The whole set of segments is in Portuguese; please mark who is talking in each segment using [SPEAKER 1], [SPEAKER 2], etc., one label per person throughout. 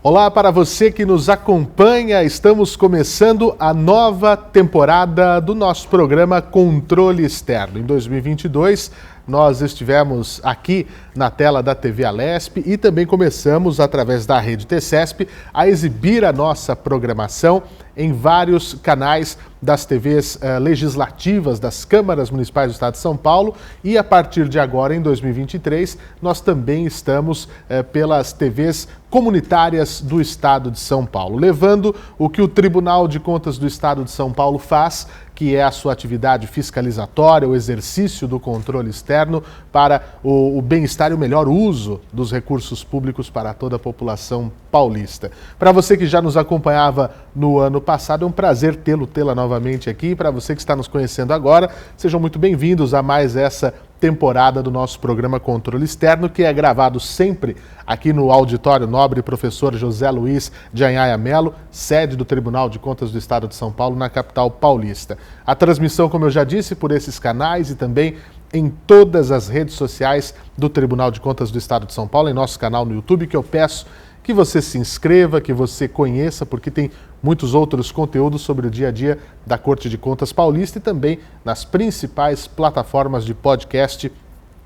[SPEAKER 1] Olá para você que nos acompanha, estamos começando a nova temporada do nosso programa Controle Externo. Em 2022, nós estivemos aqui na tela da TV Alesp e também começamos, através da rede TCESP, a exibir a nossa programação em vários canais das TVs legislativas das câmaras municipais do Estado de São Paulo e a partir de agora, em 2023, nós também estamos pelas TVs comunitárias do Estado de São Paulo, levando o que o Tribunal de Contas do Estado de São Paulo faz, que é a sua atividade fiscalizatória, o exercício do controle externo para o bem-estar e o melhor uso dos recursos públicos para toda a população paulista. Para você que já nos acompanhava no ano passado, é um prazer tê-la novamente aqui. Para você que está nos conhecendo agora, sejam muito bem-vindos a mais essa temporada do nosso programa Controle Externo, que é gravado sempre aqui no Auditório Nobre Professor José Luiz de Anhaia Melo, sede do Tribunal de Contas do Estado de São Paulo, na capital paulista. A transmissão, como eu já disse, por esses canais e também em todas as redes sociais do Tribunal de Contas do Estado de São Paulo, em nosso canal no YouTube, que eu peço que você se inscreva, que você conheça, porque tem muitos outros conteúdos sobre o dia a dia da Corte de Contas Paulista e também nas principais plataformas de podcast.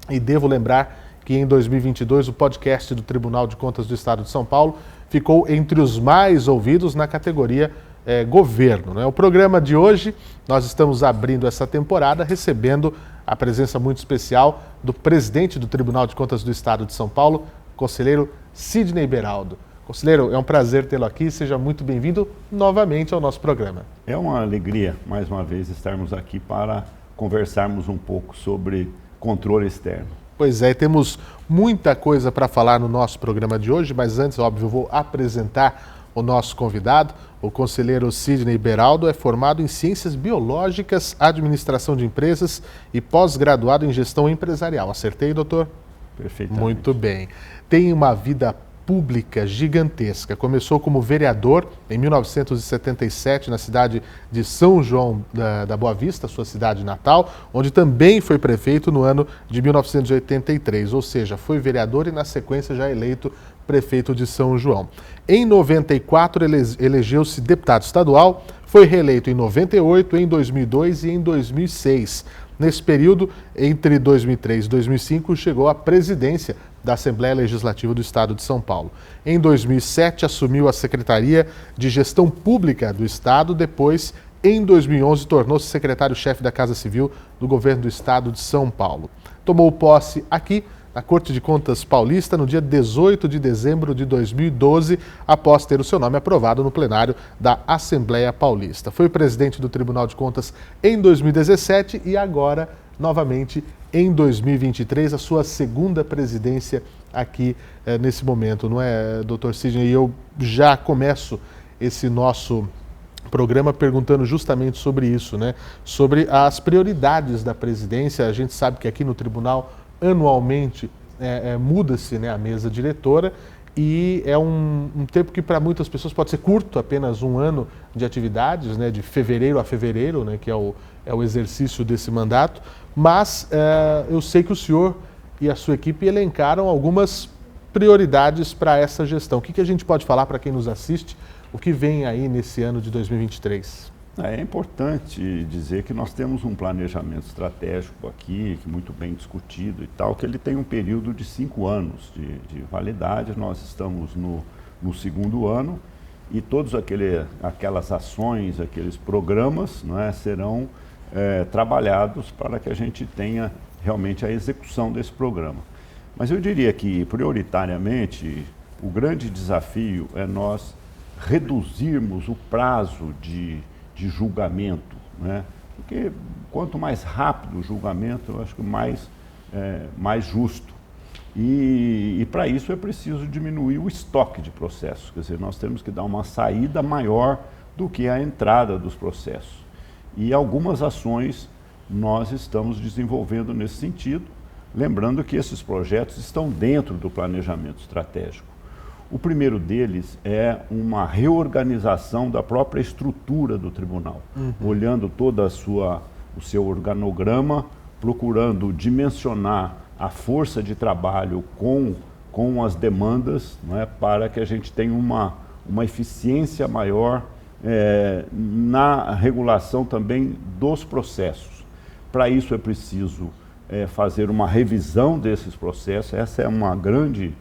[SPEAKER 1] E devo lembrar que em 2022 o podcast do Tribunal de Contas do Estado de São Paulo ficou entre os mais ouvidos na categoria Governo, né? O programa de hoje, nós estamos abrindo essa temporada recebendo a presença muito especial do presidente do Tribunal de Contas do Estado de São Paulo, conselheiro Sidney Beraldo. Conselheiro, é um prazer tê-lo aqui, seja muito bem-vindo novamente ao nosso programa.
[SPEAKER 2] É uma alegria, mais uma vez, estarmos aqui para conversarmos um pouco sobre controle externo.
[SPEAKER 1] Pois é, temos muita coisa para falar no nosso programa de hoje, mas antes, óbvio, eu vou apresentar o nosso convidado. O conselheiro Sidney Beraldo é formado em Ciências Biológicas, Administração de Empresas e pós-graduado em Gestão Empresarial. Acertei, doutor?
[SPEAKER 2] Perfeitamente.
[SPEAKER 1] Muito bem. Tem uma vida pública gigantesca. Começou como vereador em 1977 na cidade de São João da Boa Vista, sua cidade natal, onde também foi prefeito no ano de 1983, ou seja, foi vereador e na sequência já eleito prefeito de São João. Em 94 elegeu-se deputado estadual, foi reeleito em 98, em 2002 e em 2006. Nesse período, entre 2003 e 2005, chegou à presidência da Assembleia Legislativa do Estado de São Paulo. Em 2007, assumiu a Secretaria de Gestão Pública do Estado. Depois, em 2011, tornou-se secretário-chefe da Casa Civil do Governo do Estado de São Paulo. Tomou posse aqui, na Corte de Contas Paulista, no dia 18 de dezembro de 2012, após ter o seu nome aprovado no plenário da Assembleia Paulista. Foi presidente do Tribunal de Contas em 2017 e agora, novamente, em 2023, a sua segunda presidência aqui nesse momento, não é, doutor Sidney? E eu já começo esse nosso programa perguntando justamente sobre isso, né? Sobre as prioridades da presidência. A gente sabe que aqui no Tribunal, anualmente, muda-se, né, a mesa diretora e é um tempo que para muitas pessoas pode ser curto, apenas um ano de atividades, né, de fevereiro a fevereiro, né, que é o exercício desse mandato, mas eu sei que o senhor e a sua equipe elencaram algumas prioridades para essa gestão. O que a gente pode falar para quem nos assiste, o que vem aí nesse ano de 2023?
[SPEAKER 2] É importante dizer que nós temos um planejamento estratégico aqui, muito bem discutido e tal, que ele tem um período de 5 anos de validade. Nós estamos no segundo ano e todas aquelas ações, aqueles programas, não é, serão trabalhados para que a gente tenha realmente a execução desse programa. Mas eu diria que, prioritariamente, o grande desafio é nós reduzirmos o prazo de julgamento, né? Porque quanto mais rápido o julgamento, eu acho que mais justo. E para isso é preciso diminuir o estoque de processos, quer dizer, nós temos que dar uma saída maior do que a entrada dos processos. E algumas ações nós estamos desenvolvendo nesse sentido, lembrando que esses projetos estão dentro do planejamento estratégico. O primeiro deles é uma reorganização da própria estrutura do tribunal, olhando todo o seu organograma, procurando dimensionar a força de trabalho com com as demandas, não é, para que a gente tenha uma eficiência maior na regulação também dos processos. Para isso é preciso fazer uma revisão desses processos. Essa é uma grande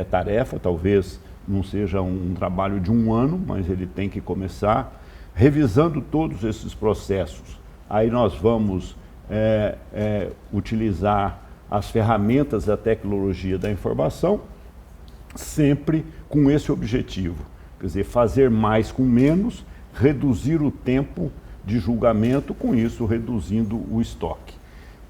[SPEAKER 2] tarefa, talvez não seja um trabalho de um ano, mas ele tem que começar revisando todos esses processos. Aí nós vamos utilizar as ferramentas da tecnologia da informação, sempre com esse objetivo. Quer dizer, fazer mais com menos, reduzir o tempo de julgamento, com isso reduzindo o estoque.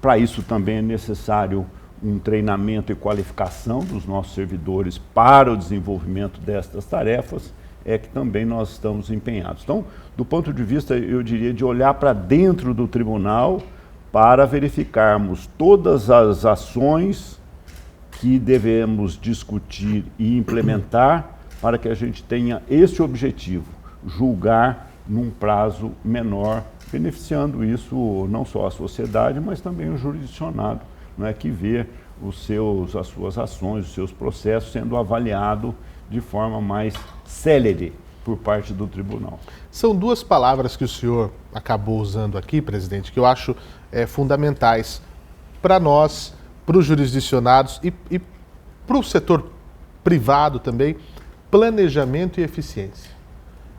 [SPEAKER 2] Para isso também é necessário um treinamento e qualificação dos nossos servidores para o desenvolvimento destas tarefas, que também nós estamos empenhados. Então, do ponto de vista, eu diria, de olhar para dentro do tribunal para verificarmos todas as ações que devemos discutir e implementar para que a gente tenha esse objetivo, julgar num prazo menor, beneficiando isso não só a sociedade, mas também o jurisdicionado, não é, que vê as suas ações, os seus processos sendo avaliado de forma mais célere por parte do tribunal.
[SPEAKER 1] São duas palavras que o senhor acabou usando aqui, presidente, que eu acho fundamentais para nós, para os jurisdicionados e para o setor privado também: planejamento e eficiência.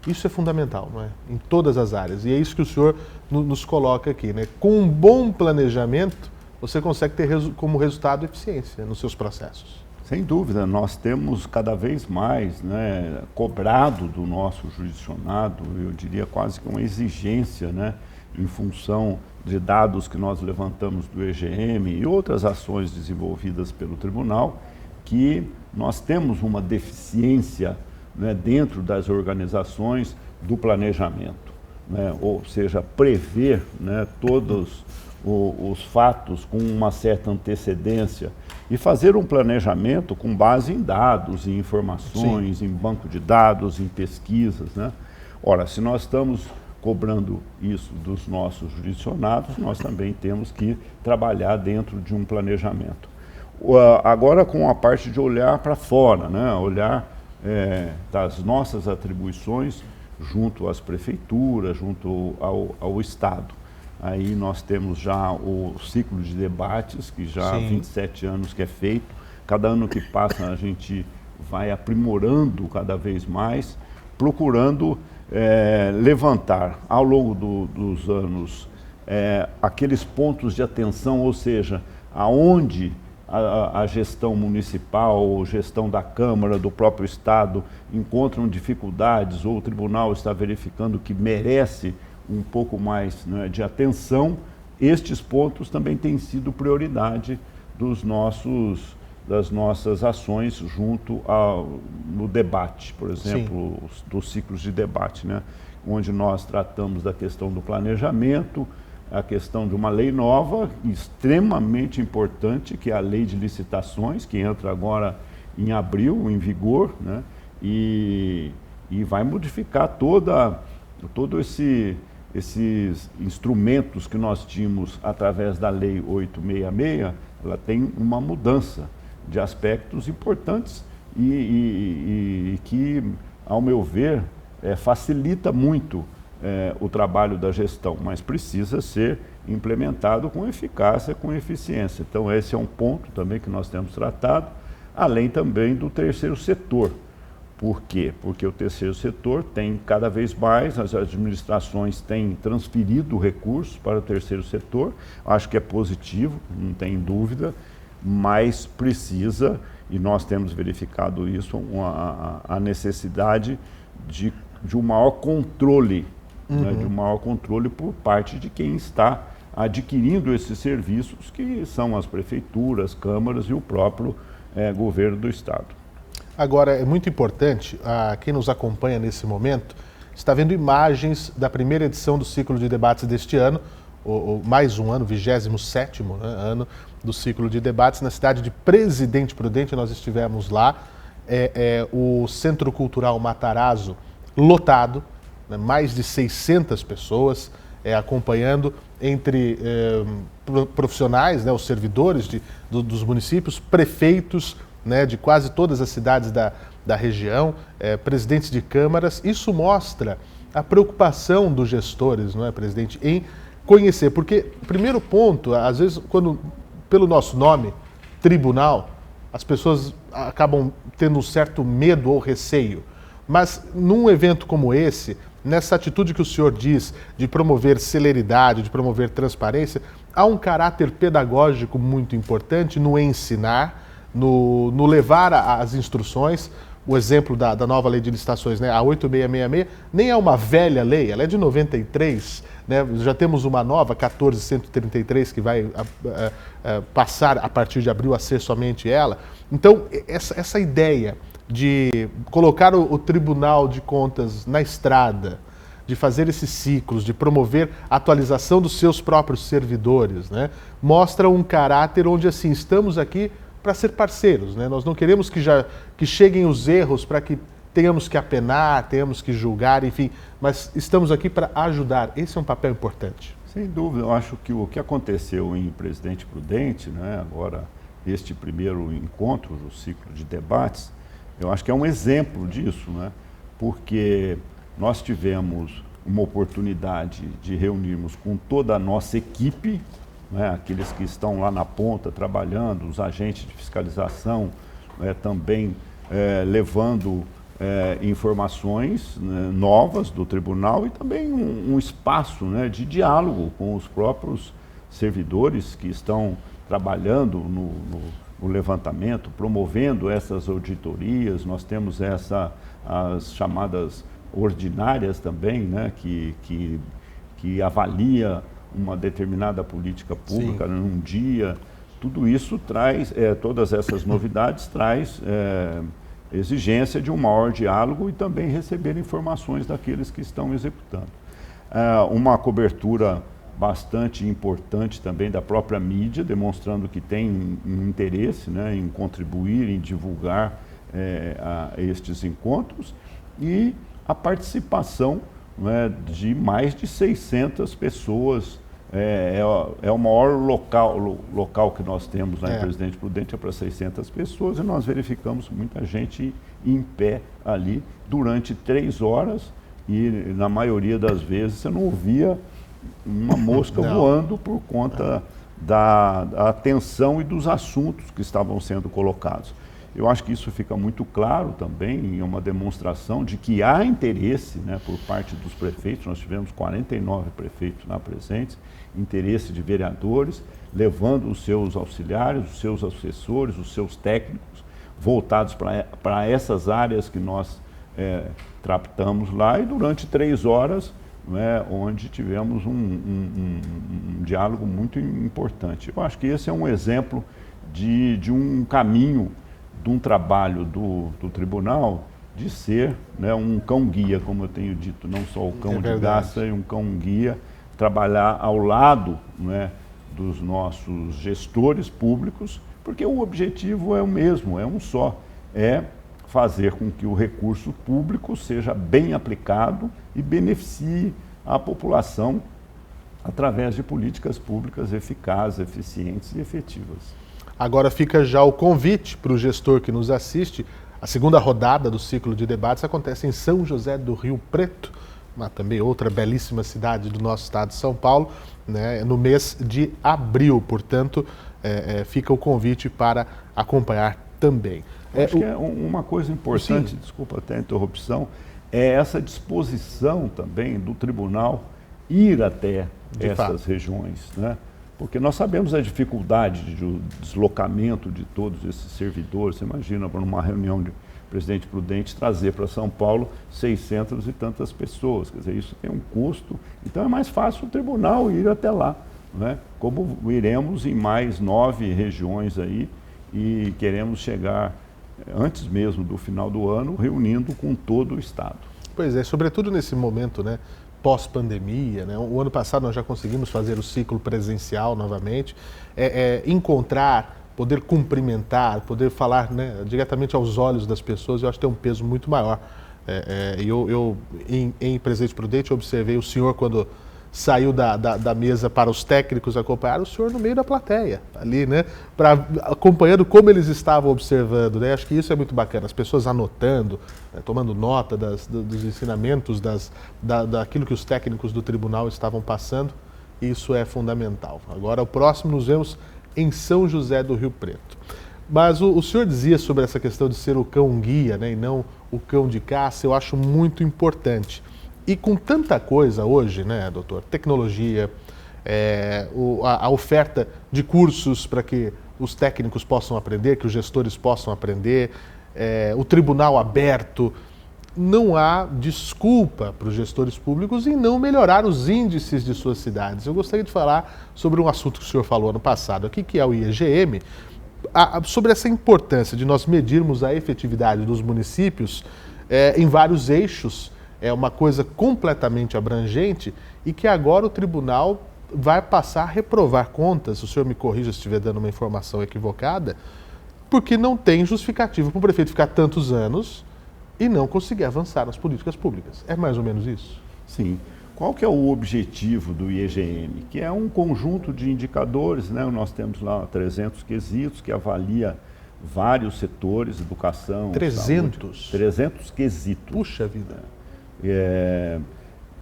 [SPEAKER 1] Isso é fundamental, não é? Em todas as áreas. E é isso que o senhor nos coloca aqui, né? Com um bom planejamento, você consegue ter como resultado eficiência nos seus processos.
[SPEAKER 2] Sem dúvida, nós temos cada vez mais, né, cobrado do nosso jurisdicionado, eu diria quase que uma exigência, né, em função de dados que nós levantamos do EGM e outras ações desenvolvidas pelo tribunal, que nós temos uma deficiência, né, dentro das organizações do planejamento, né, ou seja, prever, né, todos os fatos com uma certa antecedência e fazer um planejamento com base em dados, em informações, sim, em banco de dados, em pesquisas, né? Ora, se nós estamos cobrando isso dos nossos jurisdicionados, nós também temos que trabalhar dentro de um planejamento. Agora, com a parte de olhar para fora, né? Olhar das nossas atribuições junto às prefeituras, junto ao Estado. Aí nós temos já o ciclo de debates, que já há 27 anos que é feito. Cada ano que passa a gente vai aprimorando cada vez mais, procurando levantar ao longo dos anos aqueles pontos de atenção, ou seja, aonde a gestão municipal, ou gestão da Câmara, do próprio Estado, encontram dificuldades, ou o tribunal está verificando que merece um pouco mais, né, de atenção. Estes pontos também têm sido prioridade das nossas ações junto no debate, por exemplo, dos ciclos de debate, né, onde nós tratamos da questão do planejamento, a questão de uma lei nova, extremamente importante, que é a Lei de Licitações, que entra agora em abril, em vigor, né, e vai modificar todo esses instrumentos que nós tínhamos através da Lei 866, ela tem uma mudança de aspectos importantes e que, ao meu ver, facilita muito o trabalho da gestão, mas precisa ser implementado com eficácia, com eficiência. Então esse é um ponto também que nós temos tratado, além também do terceiro setor. Por quê? Porque o terceiro setor tem cada vez mais, as administrações têm transferido recursos para o terceiro setor, acho que é positivo, não tem dúvida, mas precisa, e nós temos verificado isso, a necessidade de um maior controle, né, de um maior controle por parte de quem está adquirindo esses serviços, que são as prefeituras, câmaras e o próprio governo do Estado.
[SPEAKER 1] Agora, é muito importante, quem nos acompanha nesse momento, está vendo imagens da primeira edição do ciclo de debates deste ano, mais um ano, 27º, né, ano do ciclo de debates na cidade de Presidente Prudente. Nós estivemos lá, o Centro Cultural Matarazzo lotado, né, mais de 600 pessoas acompanhando, entre profissionais, né, os servidores dos municípios, prefeitos, né, de quase todas as cidades da região, presidentes de câmaras. Isso mostra a preocupação dos gestores, não é, presidente, em conhecer. Porque, primeiro ponto, às vezes, pelo nosso nome, tribunal, as pessoas acabam tendo um certo medo ou receio. Mas, num evento como esse, nessa atitude que o senhor diz de promover celeridade, de promover transparência, há um caráter pedagógico muito importante no ensinar, no levar as instruções. O exemplo da nova lei de licitações, né, a 8666, nem é uma velha lei, ela é de 93, né, já temos uma nova, 14133, que vai passar a partir de abril a ser somente ela. Então, essa ideia de colocar o Tribunal de Contas na estrada, de fazer esses ciclos, de promover a atualização dos seus próprios servidores, né, mostra um caráter onde, assim, estamos aqui para ser parceiros, né? Nós não queremos que cheguem os erros para que tenhamos que apenar, tenhamos que julgar, enfim, mas estamos aqui para ajudar. Esse é um papel importante.
[SPEAKER 2] Sem dúvida, eu acho que o que aconteceu em Presidente Prudente, né, agora este primeiro encontro, o ciclo de debates, eu acho que é um exemplo disso, né? Porque nós tivemos uma oportunidade de reunirmos com toda a nossa equipe, né, aqueles que estão lá na ponta trabalhando, os agentes de fiscalização, também levando informações, né, novas do tribunal, e também um espaço, né, de diálogo com os próprios servidores que estão trabalhando no levantamento, promovendo essas auditorias. Nós temos as chamadas ordinárias também, né, que avalia uma determinada política pública. Sim. Num dia. Tudo isso traz, todas essas novidades traz exigência de um maior diálogo e também receber informações daqueles que estão executando. Uma cobertura bastante importante também da própria mídia, demonstrando que tem um interesse, né, em contribuir, em divulgar estes encontros, e a participação, né, de mais de 600 pessoas. É o maior local que nós temos lá em Presidente Prudente, é para 600 pessoas, e nós verificamos muita gente em pé ali durante 3 horas, e na maioria das vezes você não ouvia uma mosca voando por conta da atenção e dos assuntos que estavam sendo colocados. Eu acho que isso fica muito claro também, é uma demonstração de que há interesse, né, por parte dos prefeitos. Nós tivemos 49 prefeitos lá presentes, interesse de vereadores, levando os seus auxiliares, os seus assessores, os seus técnicos, voltados para essas áreas que nós tratamos lá, e durante 3 horas, né, onde tivemos um diálogo muito importante. Eu acho que esse é um exemplo de um caminho, de um trabalho do tribunal, de ser, né, um cão-guia, como eu tenho dito, não só o cão de caça, e um cão-guia, trabalhar ao lado, né, dos nossos gestores públicos, porque o objetivo é o mesmo, é um só, é fazer com que o recurso público seja bem aplicado e beneficie a população através de políticas públicas eficazes, eficientes e efetivas.
[SPEAKER 1] Agora fica já o convite para o gestor que nos assiste. A segunda rodada do ciclo de debates acontece em São José do Rio Preto, também outra belíssima cidade do nosso estado de São Paulo, né, no mês de abril. Portanto, fica o convite para acompanhar também.
[SPEAKER 2] Acho que uma coisa importante, sim, desculpa até a interrupção, é essa disposição também do tribunal ir até essas regiões, né? Porque nós sabemos a dificuldade de deslocamento de todos esses servidores. Você imagina, para uma reunião de Presidente Prudente, trazer para São Paulo 600 e tantas pessoas. Quer dizer, isso tem um custo. Então é mais fácil o tribunal ir até lá, né? Como iremos em mais 9 regiões aí, e queremos chegar antes mesmo do final do ano, reunindo com todo o estado.
[SPEAKER 1] Pois é, sobretudo nesse momento, né, pós-pandemia, né? O ano passado nós já conseguimos fazer o ciclo presencial novamente, encontrar, poder cumprimentar, poder falar, né, diretamente aos olhos das pessoas, eu acho que tem um peso muito maior. Eu em Presidente Prudente, observei o senhor quando saiu da mesa para os técnicos acompanhar, o senhor no meio da plateia, ali, né? Acompanhando como eles estavam observando, né? Acho que isso é muito bacana, as pessoas anotando, né, tomando nota dos ensinamentos, daquilo que os técnicos do tribunal estavam passando, isso é fundamental. Agora, o próximo nos vemos em São José do Rio Preto. Mas o senhor dizia sobre essa questão de ser o cão-guia, né, e não o cão de caça, eu acho muito importante. E com tanta coisa hoje, né, doutor, tecnologia, a oferta de cursos para que os técnicos possam aprender, que os gestores possam aprender, o tribunal aberto, não há desculpa para os gestores públicos em não melhorar os índices de suas cidades. Eu gostaria de falar sobre um assunto que o senhor falou ano passado aqui, que é o IEGM, sobre essa importância de nós medirmos a efetividade dos municípios em vários eixos. É uma coisa completamente abrangente e que agora o tribunal vai passar a reprovar contas, o senhor me corrija se estiver dando uma informação equivocada, porque não tem justificativa para o prefeito ficar tantos anos e não conseguir avançar nas políticas públicas. É mais ou menos isso?
[SPEAKER 2] Sim. Qual que é o objetivo do IEGM? Que é um conjunto de indicadores, né? Nós temos lá 300 quesitos que avalia vários setores, educação,
[SPEAKER 1] 300?
[SPEAKER 2] Saúde, 300 quesitos.
[SPEAKER 1] Puxa vida.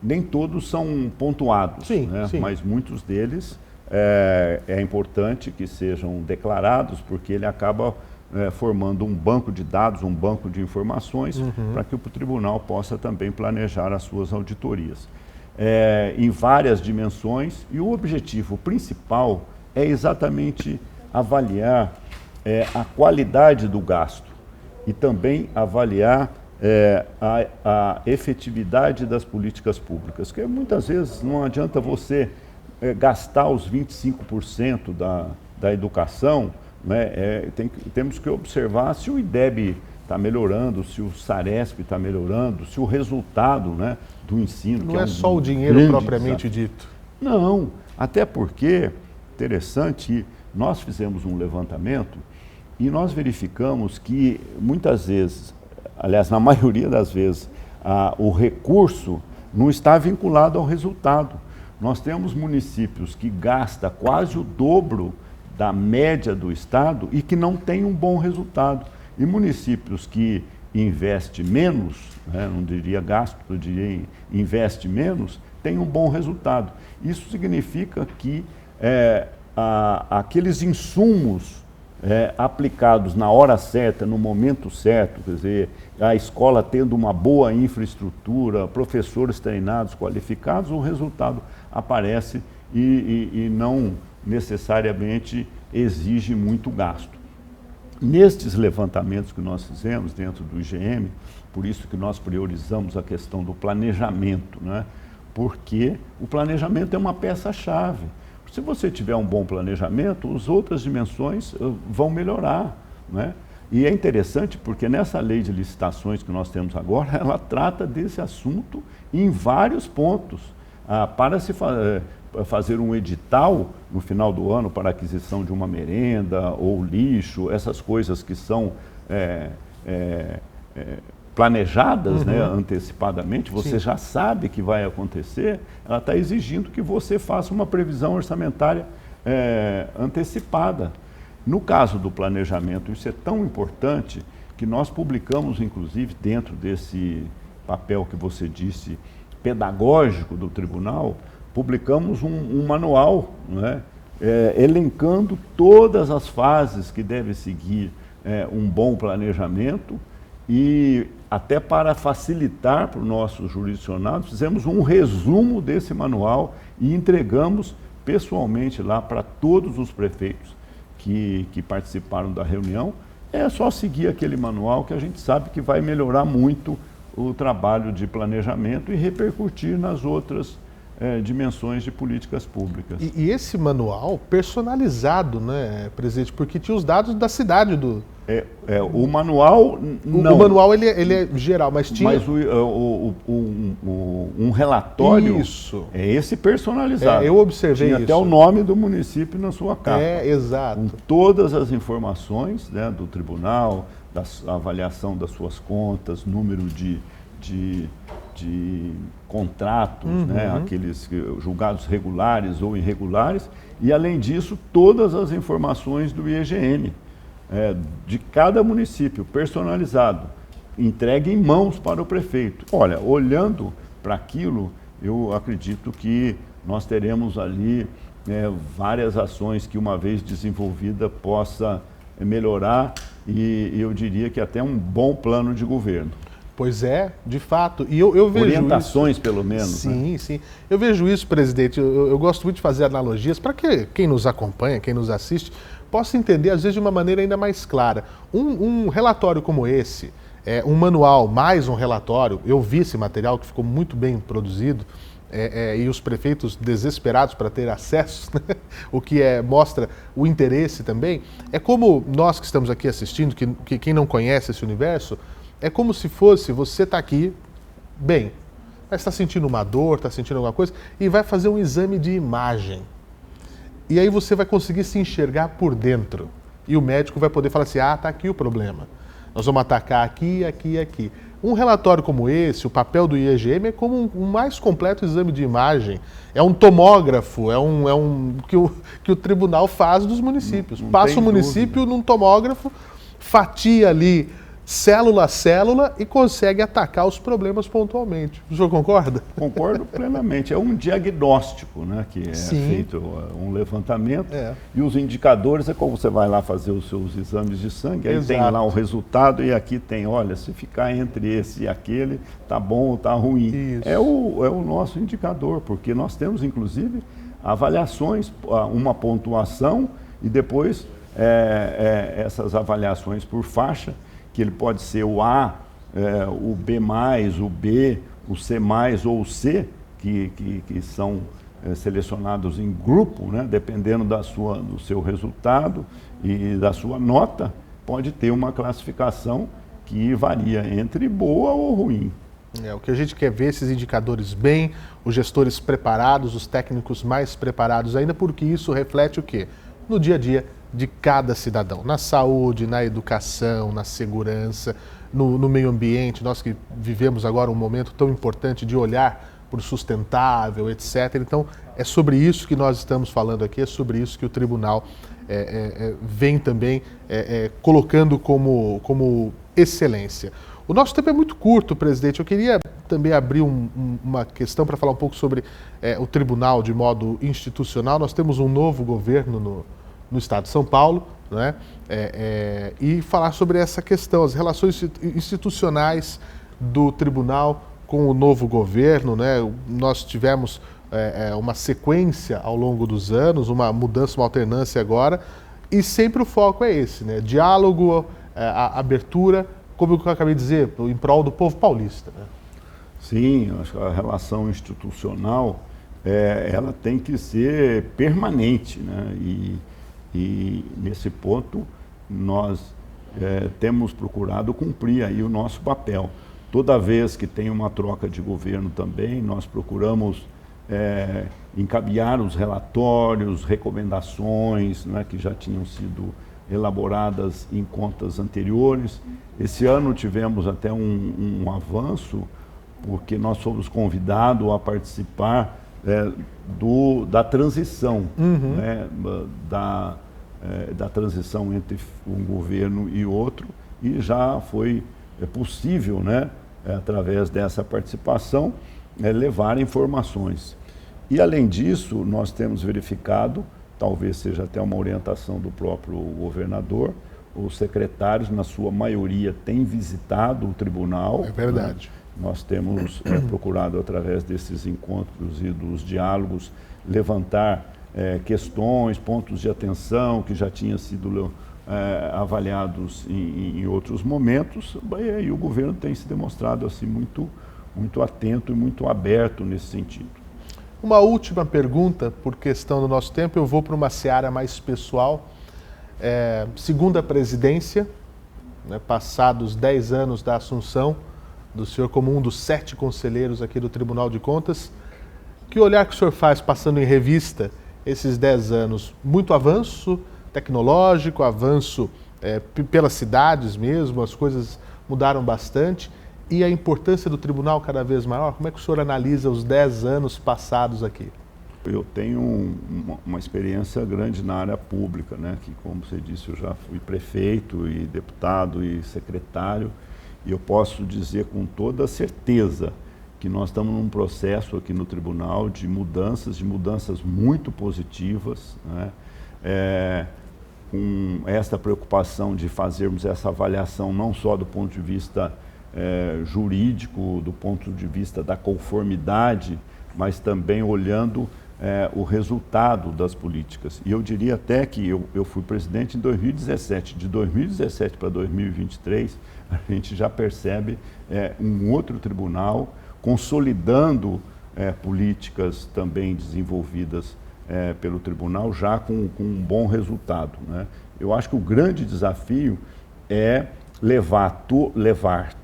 [SPEAKER 2] Nem todos são pontuados,
[SPEAKER 1] sim,
[SPEAKER 2] né?
[SPEAKER 1] Sim.
[SPEAKER 2] Mas muitos deles é importante que sejam declarados, porque ele acaba formando um banco de dados, um banco de informações, para que o tribunal possa também planejar as suas auditorias. Em várias dimensões, e o objetivo principal é exatamente avaliar a qualidade do gasto e também avaliar a efetividade das políticas públicas, porque muitas vezes não adianta você gastar os 25% da educação, né? Temos que observar se o IDEB está melhorando, se o Saresp está melhorando, se o resultado, né, do ensino...
[SPEAKER 1] Não é só o dinheiro propriamente dito.
[SPEAKER 2] Não, até porque, interessante, nós fizemos um levantamento e nós verificamos que muitas vezes, aliás, na maioria das vezes, o recurso não está vinculado ao resultado. Nós temos municípios que gastam quase o dobro da média do Estado e que não tem um bom resultado. E municípios que investem menos, né, não diria gasto, eu diria investe menos, tem um bom resultado. Isso significa que aqueles insumos aplicados na hora certa, no momento certo, quer dizer, a escola tendo uma boa infraestrutura, professores treinados, qualificados, o resultado aparece e não necessariamente exige muito gasto. Nestes levantamentos que nós fizemos dentro do IGM, por isso que nós priorizamos a questão do planejamento, né? Porque o planejamento é uma peça-chave. Se você tiver um bom planejamento, as outras dimensões vão melhorar, né? E é interessante porque nessa lei de licitações que nós temos agora, ela trata desse assunto em vários pontos. Para se fazer um edital no final do ano para aquisição de uma merenda ou lixo, essas coisas que são planejadas, né, antecipadamente, você já sabe que vai acontecer, ela está exigindo que você faça uma previsão orçamentária antecipada. No caso do planejamento, isso é tão importante que nós publicamos, inclusive, dentro desse papel que você disse, pedagógico do tribunal, publicamos um manual, né, elencando todas as fases que deve seguir um bom planejamento e até para facilitar para o nosso jurisdicionado, fizemos um resumo desse manual e entregamos pessoalmente lá para todos os prefeitos que participaram da reunião. É só seguir aquele manual que a gente sabe que vai melhorar muito o trabalho de planejamento e repercutir nas outras dimensões de políticas públicas.
[SPEAKER 1] E esse manual personalizado, né, presidente? Porque tinha os dados da cidade do...
[SPEAKER 2] O manual, não.
[SPEAKER 1] O manual ele é geral, mas tinha...
[SPEAKER 2] Mas um relatório...
[SPEAKER 1] Isso.
[SPEAKER 2] É esse personalizado.
[SPEAKER 1] Eu observei
[SPEAKER 2] tinha
[SPEAKER 1] isso.
[SPEAKER 2] até o nome do município na sua capa.
[SPEAKER 1] Exato.
[SPEAKER 2] Com todas as informações, né, do tribunal, da avaliação das suas contas, número de de contratos, né, aqueles julgados regulares ou irregulares, e além disso, todas as informações do IEGN, de cada município, personalizado, entregue em mãos para o prefeito. Olha, olhando para aquilo, eu acredito que nós teremos ali várias ações que, uma vez desenvolvida, possa melhorar e eu diria que até um bom plano de governo.
[SPEAKER 1] Pois é, de fato. E eu vejo
[SPEAKER 2] orientações,
[SPEAKER 1] isso,
[SPEAKER 2] pelo menos.
[SPEAKER 1] Sim,
[SPEAKER 2] né?
[SPEAKER 1] sim. Eu vejo isso, presidente. Eu gosto muito de fazer analogias para que quem nos acompanha, quem nos assiste, possa entender, às vezes, de uma maneira ainda mais clara. Um relatório como esse, um manual, mais um relatório, eu vi esse material que ficou muito bem produzido, e os prefeitos desesperados para ter acesso, né? O que mostra o interesse também. É como nós que estamos aqui assistindo, que quem não conhece esse universo, é como se fosse, você está aqui, bem, mas está sentindo uma dor, está sentindo alguma coisa, e vai fazer um exame de imagem. E aí você vai conseguir se enxergar por dentro. E o médico vai poder falar assim, está aqui o problema. Nós vamos atacar aqui, aqui e aqui. Um relatório como esse, o papel do IEGM é como um mais completo exame de imagem. É um tomógrafo, que o tribunal faz dos municípios. Passa o município num tomógrafo, fatia ali célula a célula e consegue atacar os problemas pontualmente. O senhor concorda?
[SPEAKER 2] Concordo plenamente. É um diagnóstico, né, que é feito, um levantamento. E os indicadores é como você vai lá fazer os seus exames de sangue, aí tem lá o resultado e aqui tem, olha, se ficar entre esse e aquele, tá bom ou tá ruim.
[SPEAKER 1] Isso.
[SPEAKER 2] É o nosso indicador, porque nós temos, inclusive, avaliações, uma pontuação e depois essas avaliações por faixa, que ele pode ser o A, o B+, o B, o C+, ou o C, que são selecionados em grupo, né? Dependendo do seu resultado e da sua nota, pode ter uma classificação que varia entre boa ou ruim.
[SPEAKER 1] O que a gente quer ver esses indicadores bem, os gestores preparados, os técnicos mais preparados ainda, porque isso reflete o quê? No dia a dia de cada cidadão, na saúde, na educação, na segurança, no meio ambiente, nós que vivemos agora um momento tão importante de olhar para o sustentável, etc. Então, é sobre isso que nós estamos falando aqui, é sobre isso que o tribunal vem também colocando como excelência. O nosso tempo é muito curto, presidente. Eu queria também abrir uma questão para falar um pouco sobre o tribunal de modo institucional. Nós temos um novo governo no estado de São Paulo, né? E falar sobre essa questão, as relações institucionais do tribunal com o novo governo, né? Nós tivemos uma sequência ao longo dos anos, uma mudança, uma alternância agora, e sempre o foco é esse, né? Diálogo, a abertura, como eu acabei de dizer, em prol do povo paulista, né?
[SPEAKER 2] Sim, acho que a relação institucional ela tem que ser permanente, né? E nesse ponto nós temos procurado cumprir aí o nosso papel. Toda vez que tem uma troca de governo também, nós procuramos encaminhar os relatórios, recomendações, né, que já tinham sido elaboradas em contas anteriores. Esse ano tivemos até um avanço, porque nós fomos convidados a participar da transição, né, da transição entre um governo e outro, e já foi possível, né, através dessa participação, levar informações. E, além disso, nós temos verificado, talvez seja até uma orientação do próprio governador, os secretários, na sua maioria, têm visitado o tribunal.
[SPEAKER 1] É verdade.
[SPEAKER 2] Né? Nós temos procurado, através desses encontros e dos diálogos, levantar questões, pontos de atenção que já tinham sido avaliados em outros momentos, e o governo tem se demonstrado assim, muito atento e muito aberto nesse sentido.
[SPEAKER 1] Uma última pergunta, por questão do nosso tempo, eu vou para uma seara mais pessoal. Segunda presidência, né, passados 10 anos da assunção do senhor como um dos 7 conselheiros aqui do Tribunal de Contas, que olhar que o senhor faz passando em revista esses 10 anos? Muito avanço tecnológico, avanço pelas cidades mesmo, as coisas mudaram bastante. e a importância do tribunal cada vez maior? Como é que o senhor analisa os 10 anos passados aqui?
[SPEAKER 2] Eu tenho uma experiência grande na área pública, né? Que, como você disse, eu já fui prefeito e deputado e secretário, e eu posso dizer com toda certeza que nós estamos num processo aqui no tribunal de mudanças muito positivas, né? Com esta preocupação de fazermos essa avaliação não só do ponto de vista jurídico, do ponto de vista da conformidade, mas também olhando o resultado das políticas. E eu diria até que eu fui presidente em 2017. De 2017 para 2023, a gente já percebe um outro tribunal consolidando políticas também desenvolvidas pelo tribunal, já com um bom resultado, né? Eu acho que o grande desafio é levar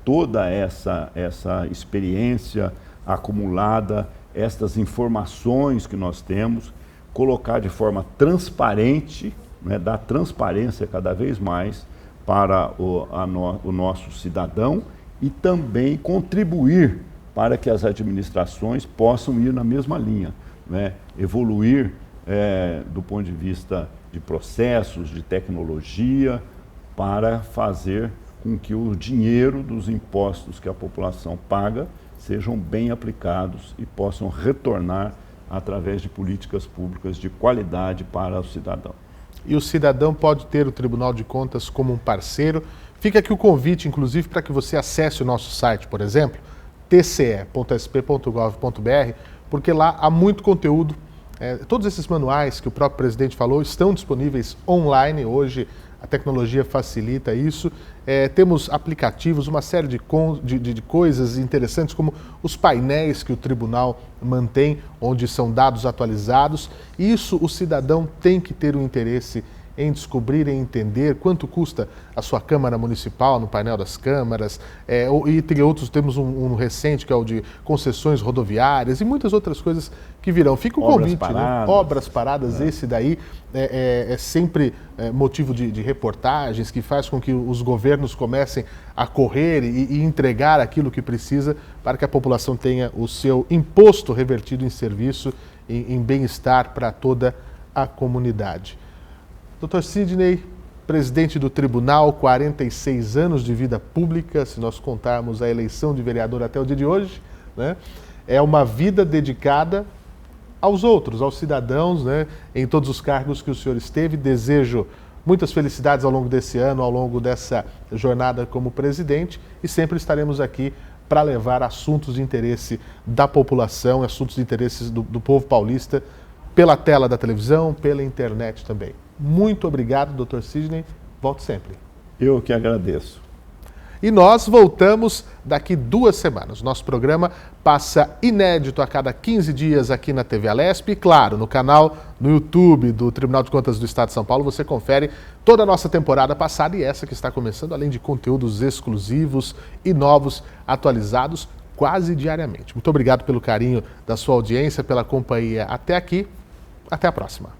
[SPEAKER 2] toda essa experiência acumulada, estas informações que nós temos, colocar de forma transparente, né, dar transparência cada vez mais para o nosso cidadão e também contribuir para que as administrações possam ir na mesma linha, né, evoluir do ponto de vista de processos, de tecnologia, para fazer com que o dinheiro dos impostos que a população paga sejam bem aplicados e possam retornar através de políticas públicas de qualidade para o cidadão.
[SPEAKER 1] E o cidadão pode ter o Tribunal de Contas como um parceiro. Fica aqui o convite, inclusive, para que você acesse o nosso site, por exemplo, tce.sp.gov.br, porque lá há muito conteúdo. Todos esses manuais que o próprio presidente falou estão disponíveis online. Hoje a tecnologia facilita isso. Temos aplicativos, uma série de coisas interessantes, como os painéis que o tribunal mantém, onde são dados atualizados. Isso o cidadão tem que ter um interesse em descobrir, em entender quanto custa a sua Câmara Municipal, no painel das câmaras, e tem outros, temos um recente que é o de concessões rodoviárias e muitas outras coisas que virão. Fica o convite, né? Obras paradas, esse daí é sempre motivo de reportagens, que faz com que os governos comecem a correr e entregar aquilo que precisa para que a população tenha o seu imposto revertido em serviço, em bem-estar para toda a comunidade. Dr. Sidney, presidente do Tribunal, 46 anos de vida pública, se nós contarmos a eleição de vereador até o dia de hoje, né? É uma vida dedicada aos outros, aos cidadãos, né? Em todos os cargos que o senhor esteve. Desejo muitas felicidades ao longo desse ano, ao longo dessa jornada como presidente, e sempre estaremos aqui para levar assuntos de interesse da população, assuntos de interesse do povo paulista, pela tela da televisão, pela internet também. Muito obrigado, Dr. Sidney. Volte sempre.
[SPEAKER 2] Eu que agradeço.
[SPEAKER 1] E nós voltamos daqui 2 semanas. Nosso programa passa inédito a cada 15 dias aqui na TV Alesp. E, claro, no canal no YouTube do Tribunal de Contas do Estado de São Paulo, você confere toda a nossa temporada passada e essa que está começando, além de conteúdos exclusivos e novos, atualizados quase diariamente. Muito obrigado pelo carinho da sua audiência, pela companhia até aqui. Até a próxima.